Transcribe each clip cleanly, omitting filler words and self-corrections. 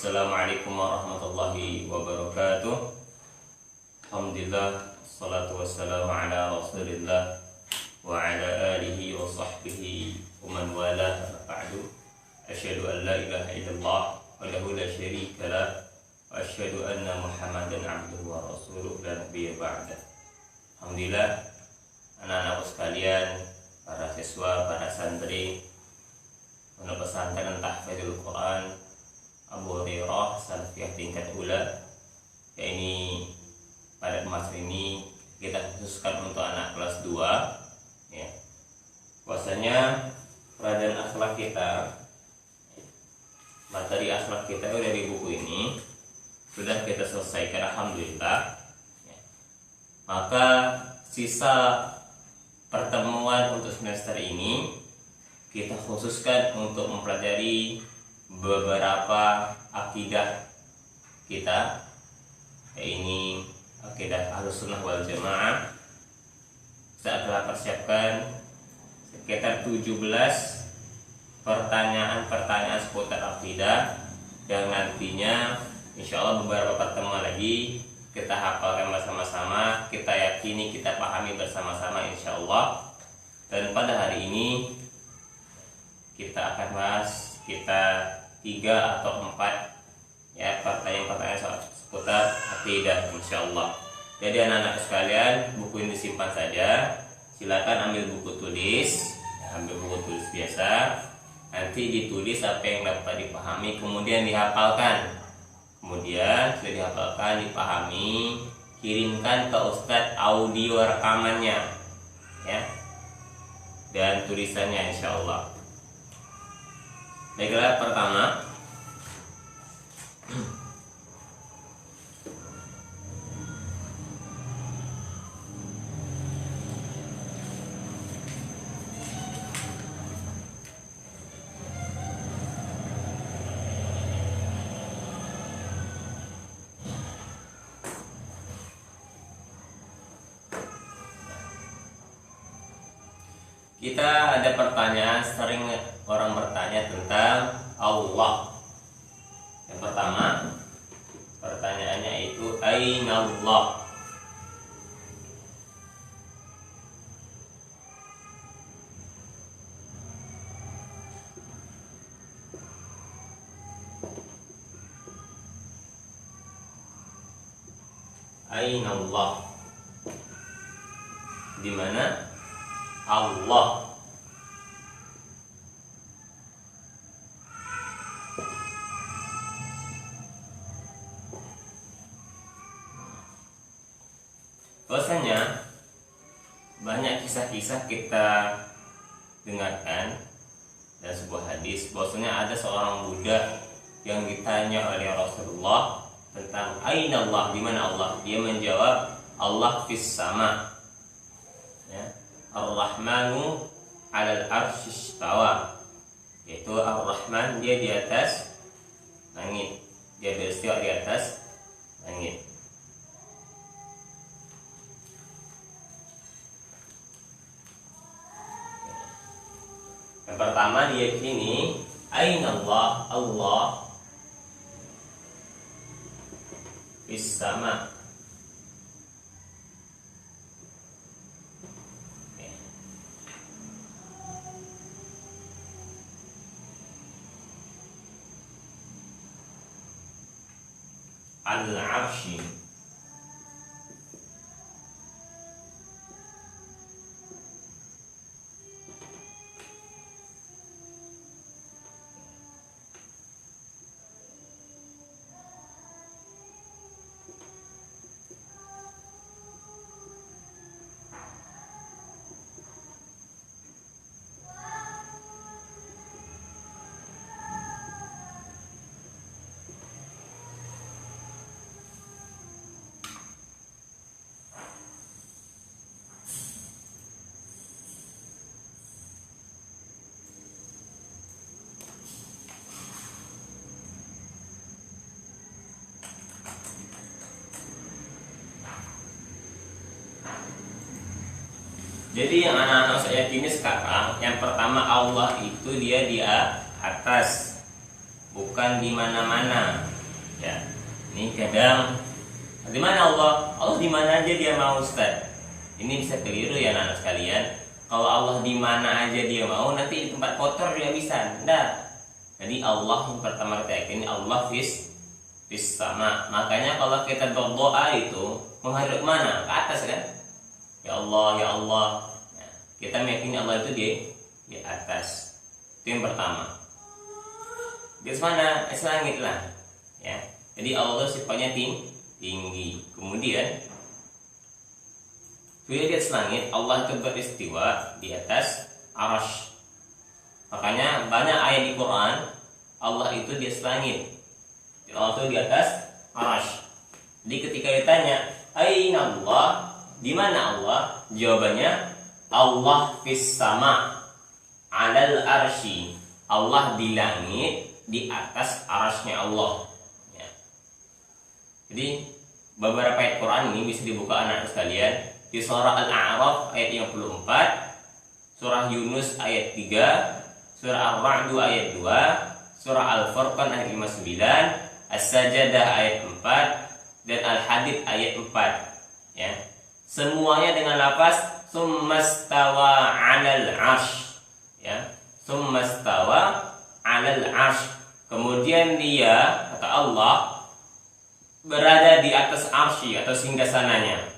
Assalamualaikum warahmatullahi wabarakatuh. Alhamdulillah, wassalatu wassalamu ala rasulillah wa ala alihi wa sahbihi wa man walah, ba'du. Asyhadu an la ilaha illallah wahdahu la syarika lah wa asyhadu anna Muhammadan abduhu wa rasuluh la nabiyya ba'da. Alhamdulillah, anak-anakku sekalian, para siswa, para santri Pondok Pesantren Tahfidzul Quran Abu Hurairah Salafiyah tingkat ula. Ya, ini pada masa ini kita khususkan untuk anak kelas 2 ya. Bahwasanya pelajaran akhlak kita, materi akhlak kita dari buku ini sudah kita selesaikan, alhamdulillah ya. Maka sisa pertemuan untuk semester ini kita khususkan untuk mempelajari beberapa akidah kita, ini akidah Ahlussunnah wal Jamaah. Saya telah persiapkan sekitar 17 pertanyaan-pertanyaan seputar akidah yang nantinya insya Allah beberapa pertemuan lagi kita hafalkan bersama-sama, kita yakini, kita pahami bersama-sama insya Allah. Dan pada hari ini kita akan bahas sekitar 3 atau 4 ya pertanyaan-pertanyaan seputar akidah insyaallah. Jadi anak-anak sekalian, buku ini disimpan saja. Silakan ambil buku tulis, ambil buku tulis biasa. Nanti ditulis apa yang dapat dipahami, kemudian dihafalkan. Kemudian sudah dihafalkan, dipahami, kirimkan ke Ustadz audio rekamannya ya, dan tulisannya insyaallah. Baiklah, pertama kita ada pertanyaan, sering orang bertanya tentang Allah. Yang pertama, pertanyaannya itu Aina Allah? Aina Allah? Di mana Allah? Bahwasanya banyak kisah-kisah kita dengarkan dan sebuah hadis bahwasanya ada seorang budak yang ditanya oleh Rasulullah tentang Aina Allah, di mana Allah? Dia menjawab Allah fis sama ya. Ar-Rahmanu 'alal 'arsy istawa, yaitu Ar-Rahman dia di atas langit, dia beristiwa di atas langit. Yang pertama diyakini Aina Allah, Allah fis sama. Al-'arsy. Jadi yang anak-anak saya yakini sekarang, yang pertama Allah itu dia di atas. bukan di mana-mana. Ya, ini kadang di mana Allah? Allah di mana aja dia mau, Ustaz. Ini bisa keliru ya anak-anak sekalian. Kalau Allah di mana aja dia mau, nanti di tempat kotor dia bisa. Enggak. Jadi Allah yang pertama kita yakini Allah fis sama. Makanya kalau kita berdoa itu menghadap mana? Ke atas kan? Ya Allah, ya Allah. Ya, kita meyakini Allah itu di atas. Itu yang pertama. Di mana? Langit lah. Ya. Jadi Allah sifatnya tinggi. Kemudian di atas langit Allah itu beristiwa di atas arasy. Makanya banyak ayat di Quran Allah itu di atas langit. Allah itu di atas arasy. Jadi ketika ditanya, "Aina Allah?" Di mana Allah? Jawabannya Allah fis sama 'alal arsy. Allah di langit di atas arasy-nya Allah. Ya. Jadi beberapa ayat Quran ini bisa dibuka anak sekalian di surah Al-A'raf ayat 54, surah Yunus ayat 3, surah Ar-Ra'd ayat 2, surah Al-Furqan ayat 59, As-Sajdah ayat 4, dan Al-Hadid ayat 4. Ya. Semuanya dengan lafaz summastawa 'alal 'arsy. Ya. Summastawa 'alal 'arsy. Kemudian dia, kata Allah, berada di atas arsy atau singgasananya.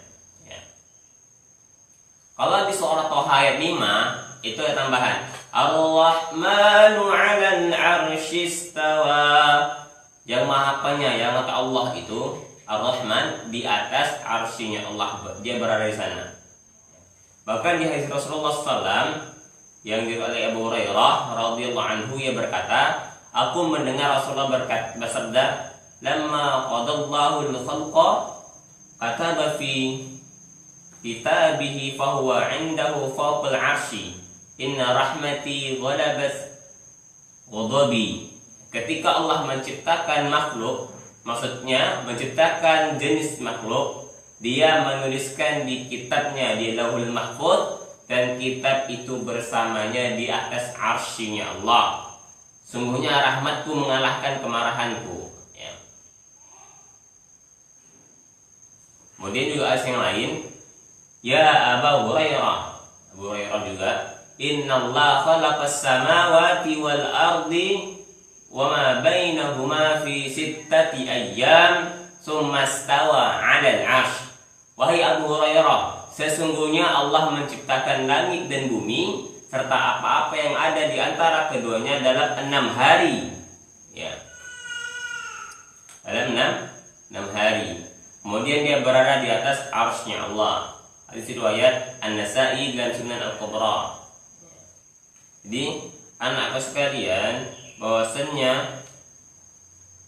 Kalau di surah Thaha ayat 5 itu ada tambahan Ar-Rahmanu 'alan 'arsy istawa. Yang Maha Penyayang kata Allah itu Ar-Rahman di atas arsinya Allah, dia berada di sana. Bahkan di hadis Rasulullah SAW yang diriwayatkan oleh Abu Hurairah radhiyallahu anhu, ia berkata, aku mendengar Rasulullah bersabda, "Lamma qadallahu al-khalqa kataba fi kitabihi fahuwa 'indahu fawqal 'arsy inna rahmati ghalabat ghadabi." Ketika Allah menciptakan makhluk, maksudnya menciptakan jenis makhluk, dia menuliskan di kitabnya di Lauhul Mahfuz, dan kitab itu bersamanya di atas arsy-Nya Allah. Sungguhnya rahmatku mengalahkan kemarahanku. Ya. Kemudian juga ayat yang lain, ya Abu Hurairah juga, innallaha khalaqas samawati wal ardi wa ma bainahuma fi sittati ayyam tsumma istawa 'alal 'arsy. Wahai Abu Hurairah, sesungguhnya Allah menciptakan langit dan bumi serta apa-apa yang ada di antara keduanya dalam 6 hari. Ya. Dalam 6 hari. Kemudian dia berada di atas arsy-Nya Allah. Hadis riwayat An-Nasa'i dan Sunan Al-Kubra. Jadi anak sekalian, bahwasannya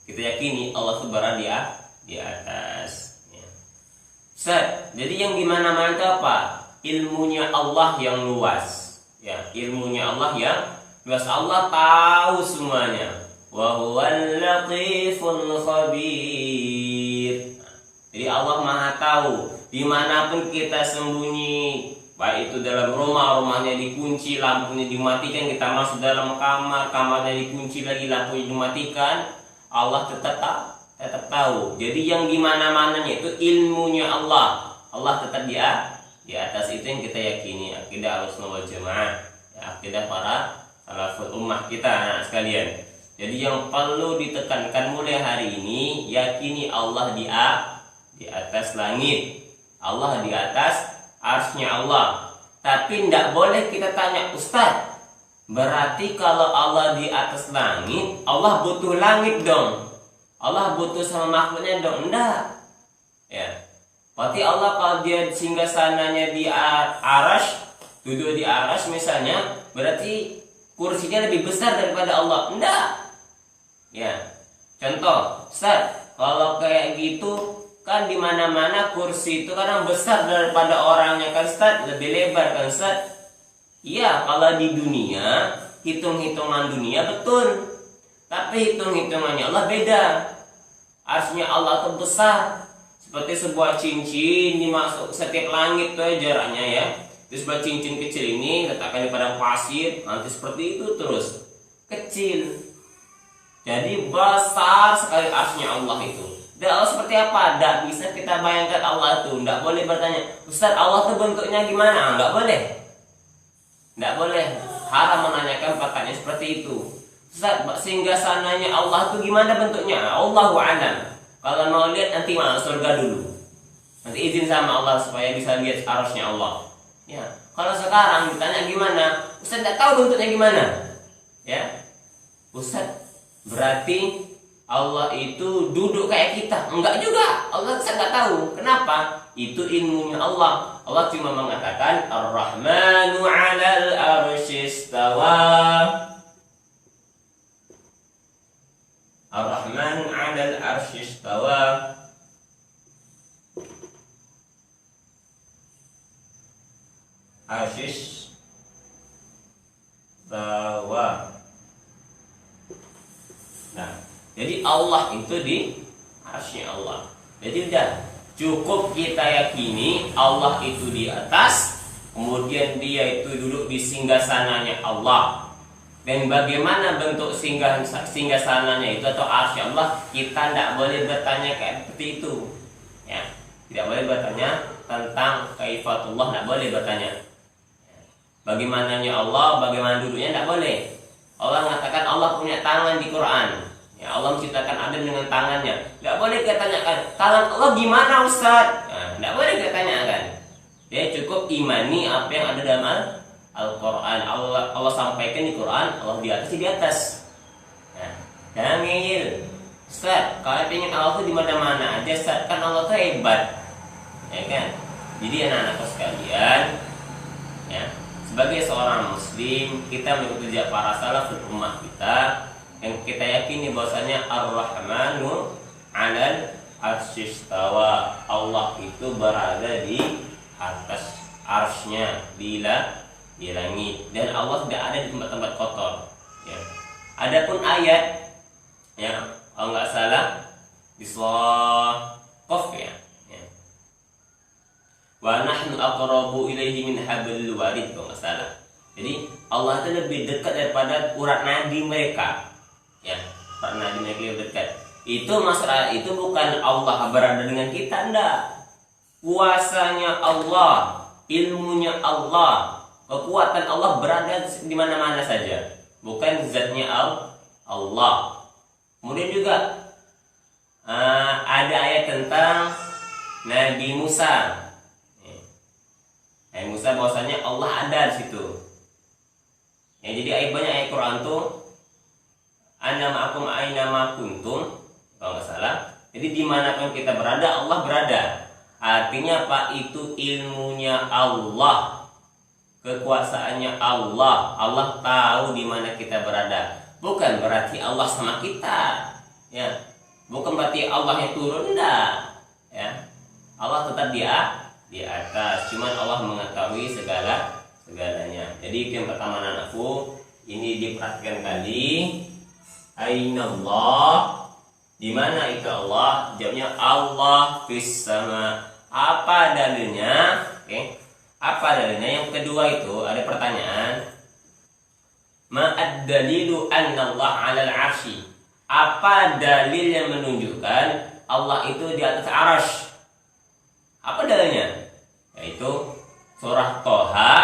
kita yakini Allah itu berada di atas. Ya. Ustaz, jadi yang di mana-mana itu apa? Ilmunya Allah yang luas. Ya, ilmunya Allah yang luas. Allah tahu semuanya. Wa huwal latiful khabir. Jadi Allah Maha tahu. Dimanapun kita sembunyi, baik itu dalam rumahnya dikunci, lampunya dimatikan, kita masuk dalam kamarnya dikunci lagi, lampunya dimatikan, Allah tetap tahu. Jadi yang dimana-mananya itu ilmunya Allah. Allah tetap di atas. Itu yang kita yakini, akidah Ahlussunnah wal Jamaah, ya, akidah para salaful ummah kita anak sekalian. Jadi yang perlu ditekankan mulai hari ini, yakini Allah di atas langit. Allah di atas arsy-Nya Allah. Tapi tidak boleh kita tanya, Ustaz, berarti kalau Allah di atas langit, Allah butuh langit dong? Allah butuh sama makhluknya dong? Enggak. Ya. Berarti Allah kalau dia singgasananya di arsy, duduk di arsy misalnya, berarti kursinya lebih besar daripada Allah? Enggak. Ya. Contoh, Ustaz, kalau kayak gitu kan di mana-mana kursi itu kadang besar daripada orangnya kan, Ustaz, lebih lebar kan, Ustaz? Iya, kalau di dunia, hitung-hitungan dunia betul. Tapi hitung-hitungannya Allah beda. Arsy-Nya Allah itu besar. Seperti sebuah cincin dimasuk setiap langit tuh jaraknya ya. Terus sebuah cincin kecil ini letakkan di padang pasir, nanti seperti itu terus. Kecil. Jadi besar sekali arsy-Nya Allah itu. Dan Allah seperti apa? Tidak bisa kita bayangkan Allah itu. Tidak boleh bertanya, Ustaz, Allah itu bentuknya gimana? Tidak boleh. Tidak boleh. Haram menanyakan pertanyaan seperti itu. Ustaz, singgasananya Allah itu gimana bentuknya? Allahu a'lam. Kalau mau lihat nanti masuk surga dulu. Nanti izin sama Allah supaya bisa lihat arsy-Nya Allah. Ya. Kalau sekarang ditanya gimana? Ustaz tidak tahu bentuknya gimana. Ya. Ustaz, berarti Allah itu duduk kayak kita? Enggak juga. Allah saya nggak tahu. Kenapa? Itu ilmunya Allah. Allah cuma mengatakan Ar-Rahmanu 'alal arsy istawa. Ar-Rahmanu 'alal arsy istawa. Arsy istawa. Nah, jadi Allah itu di arsy Allah. Jadi udah cukup kita yakini Allah itu di atas, kemudian dia itu duduk di singgasananya Allah. Dan bagaimana bentuk singgasananya itu atau arsy Allah, kita tidak boleh bertanya kayak seperti itu. Ya, tidak boleh bertanya tentang kaifatullah, tidak boleh bertanya. Bagaimananya Allah, bagaimana duduknya, tidak boleh. Allah mengatakan Allah punya tangan di Quran. Ya, Allah menciptakan Adam dengan tangannya. Tidak boleh kita tanyakan tangan Allah gimana Ustaz. Nah, tidak boleh kita tanyakan. Ya, cukup imani apa yang ada dalam Al-Quran. Allah sampaikan di Quran. Allah di atas, di atas. Nah, jangan ngeyel. Ustaz, kalau ingin Allah itu di mana-mana aja Ustaz, kan Allah itu hebat. Ya kan? Jadi anak-anakku sekalian, ya, sebagai seorang muslim, kita mengikuti para salafus ummah kita yang kita yakini bahwasanya Ar-Rahmanu 'alal arsy istawa. Allah itu berada di atas arsy-Nya di langit, dan Allah tidak ada di tempat-tempat kotor. Ya. Adapun ayat, ya, kalau nggak salah di surah Qaf, ya. Wa nahnu aqrabu ilaihi min hablil warid, kalau nggak salah. Jadi Allah itu lebih dekat daripada urat nadi mereka. Ya, urat nadi mereka lebih dekat. Itu masalah itu bukan Allah berada dengan kita, enggak. Kuasanya Allah, ilmunya Allah, kekuatan Allah berada di mana-mana saja. Bukan zatnya Allah. Kemudian juga ada ayat tentang Nabi Musa. Nabi Musa bahwasanya Allah ada di situ. Ya, jadi banyak ayat Quran tuh Ana ma'akum aina ma kuntum, kalau nggak salah. Jadi dimanapun kita berada, Allah berada. Artinya apa? Itu ilmunya Allah, kekuasaannya Allah. Allah tahu di mana kita berada. Bukan berarti Allah sama kita, ya. Bukan berarti Allah yang turun, enggak. Ya. Allah tetap di atas. Cuman Allah mengetahui segalanya. Jadi itu yang pertama anakku, ini diperhatikan kali. Aina Allah, di mana itu Allah? Jawabnya Allah fis sama. Apa dalilnya? Oke. Apa dalilnya? Yang kedua itu ada pertanyaan. Ma'ad dalilu anna Allah 'alal 'arsy. Apa dalil yang menunjukkan Allah itu di atas arsy? Apa dalilnya? Yaitu surah Toha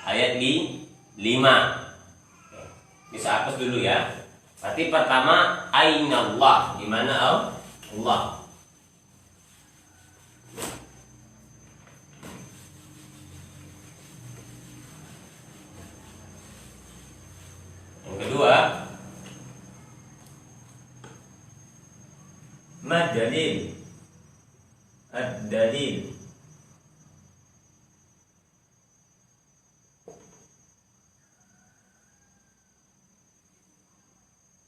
ayat 5. Oke. Bisa hapus dulu ya. Berarti pertama aina Allah, di mana Allah? Yang kedua, madalil, ad-dalil.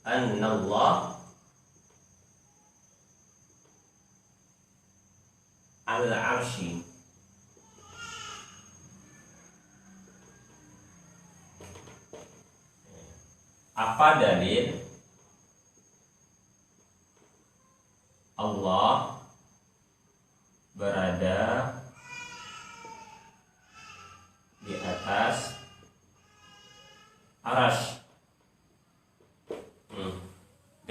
Anna Allah al-arsy. Apa dalil Allah berada di atas arsy?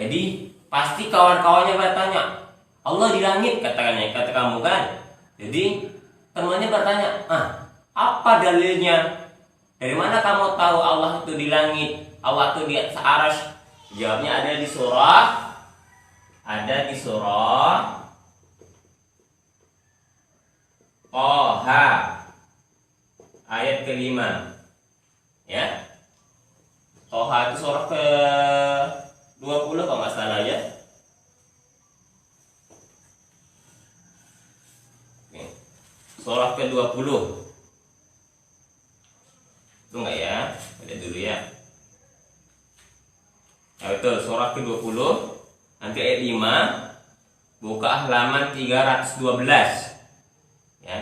Jadi pasti kawan-kawannya bertanya, Allah di langit kata kamu kan. Jadi temannya bertanya, apa dalilnya? Dari mana kamu tahu Allah itu di langit, Allah itu di atas arsy? Jawabnya ada di surah Toha ayat ke-5. Ya. Toha itu surah ke-20 kalau nggak salah ya. Oke. Surah ke-20. Itu enggak ya? Lihat dulu ya. Nah, betul, surah ke-20 nanti ayat 5, buka halaman 312. Ya.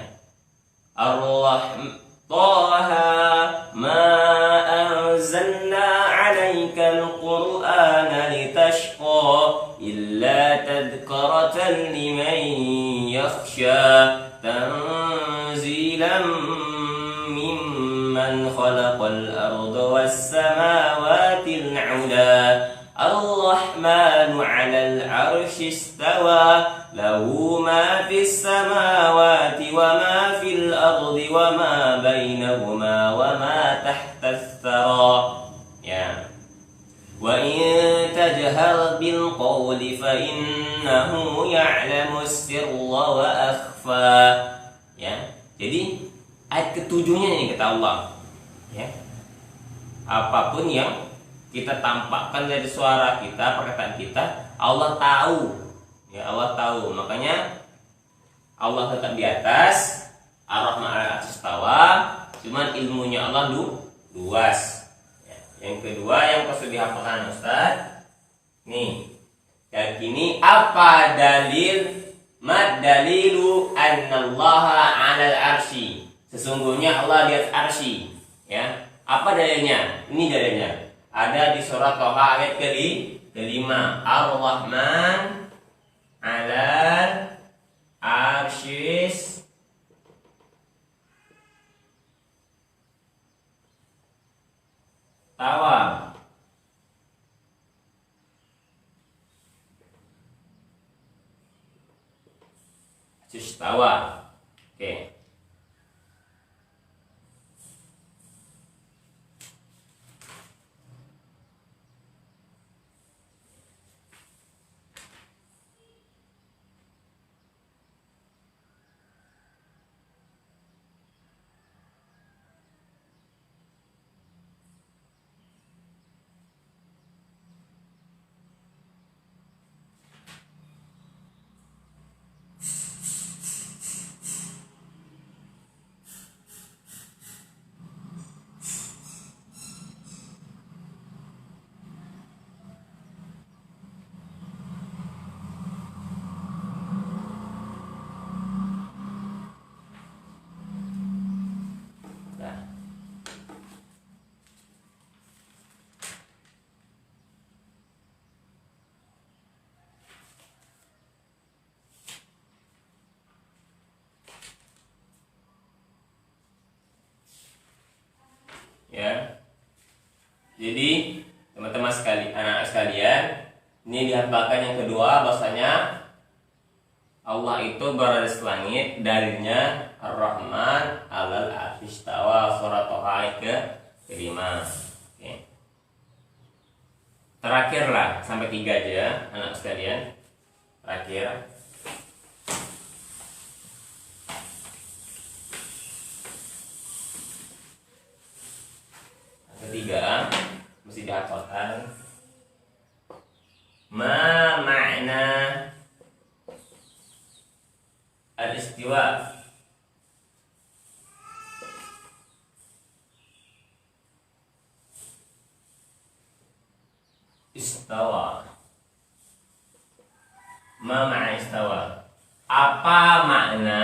Ar-Rahman Taha ma anzalna 'alaikal Qur'ana litashqa illa tadhkaratan liman yakhsha tanzilan mimman khalaqal arda was samawati al-'ula Ar-Rahmanu 'alal 'arsy istawa lahu ma fis samawati wa ma fil ardi wa ma bainahuma wa ma tahtas thara. Ya. Wa in tajhar bil qawli fa innahu ya'lamu sirra wa akhfa. Ya. Jadi ayat ketujuhnya ini kata Allah. Ya. Apapun yang kita tampakkan dari suara kita, perkataan kita, Allah tahu. Ya, Allah tahu. Makanya Allah tetap di atas, Ar-Rahman 'alal 'arsy istawa, cuman ilmunya Allah luas. Ya. Yang kedua yang perlu dihafalkan Ustaz. Nih. Dan kini apa mad dalilu annallaha 'alal 'arsy. Sesungguhnya Allah di atas arsy. Ya. Apa dalilnya? Ini dalilnya. Ada di surah Toha ayat ke-5. Ar-Rahman 'alal 'arsy istawa. Istawa. Oke. Ya. Jadi teman-teman anak sekalian, ini dihafalkan yang kedua bahwasanya Allah itu berada di langit, dalilnya Ar-Rahman 'alal 'arsy istawa, surah Toha ke-5. Oke. Terakhirlah sampai 3 aja anak sekalian. Terakhir. Ketiga mesti dihafalkan. Ma makna al-istiwa. Istawa. Ma makna istawa? Apa makna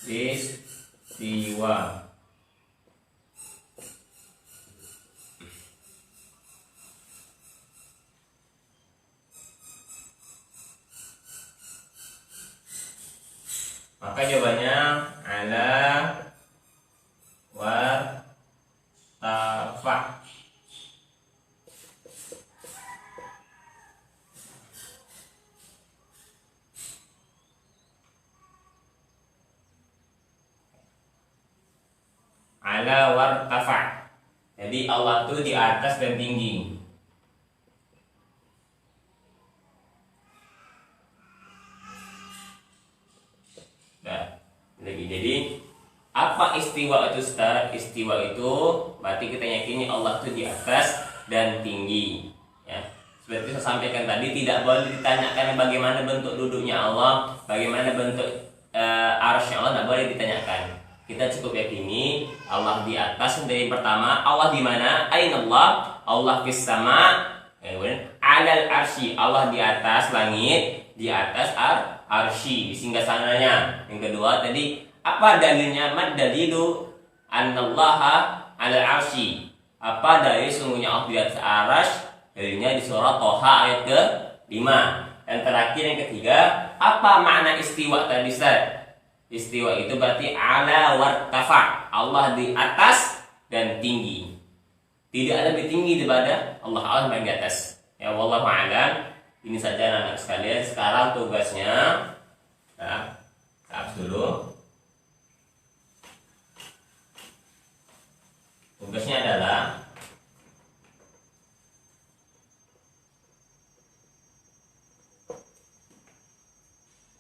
istiwa? Maka jawabannya ala wa tafa. ala wartafa. Jadi Allah itu di atas dan tinggi. Nah, lagi. Jadi apa istiwa itu, Ustaz? Istiwa itu berarti kita yakini Allah itu di atas dan tinggi. Ya. Seperti saya sampaikan tadi, tidak boleh ditanyakan bagaimana bentuk duduknya Allah, bagaimana bentuk arsy Allah, tidak boleh ditanyakan. Kita cukup yakini Allah di atas. Dari pertama, Allah di mana? Ainallah, Allah fis sama. Alal arsy, Allah di atas langit, di atas arsy, di singgasananya. Yang kedua tadi, apa dalilnya? Mad dalilu annallaha alal arsy. Apa dalil sungguhnya Allah di atas arsy? Dalilnya di surah Toha ayat ke-5. Dan terakhir yang ketiga, apa makna istiwa tadi, Ustaz? Istiwa itu berarti ala wartafa, Allah di atas dan tinggi. Tidak ada lebih tinggi daripada Allah. Allah di atas. Ya, wallahu a'lam. Ini saja anak-anak sekalian. Sekarang tugasnya, tahap dulu. Tugasnya adalah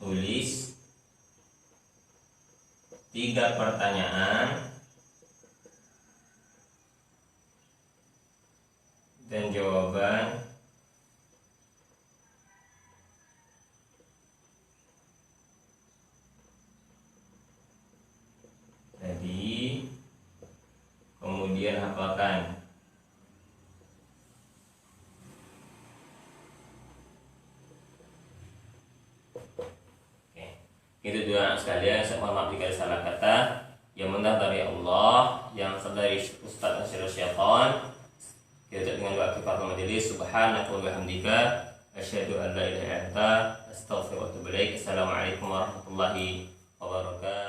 tulis 3 pertanyaan dan jawaban tadi, kemudian hafalkan. Itu dua sekalian, saya mohon maaf jika ada salah kata. Yang benar dari Allah, yang salah dari Ustaz Nasirul Syaitan. Kita tutup dengan doa kifaratul majelis. Subhanaka wa bihamdika asyhadu an la ilaha illa anta astaghfiruka wa atubu ilaik. Assalamualaikum warahmatullahi wabarakatuh.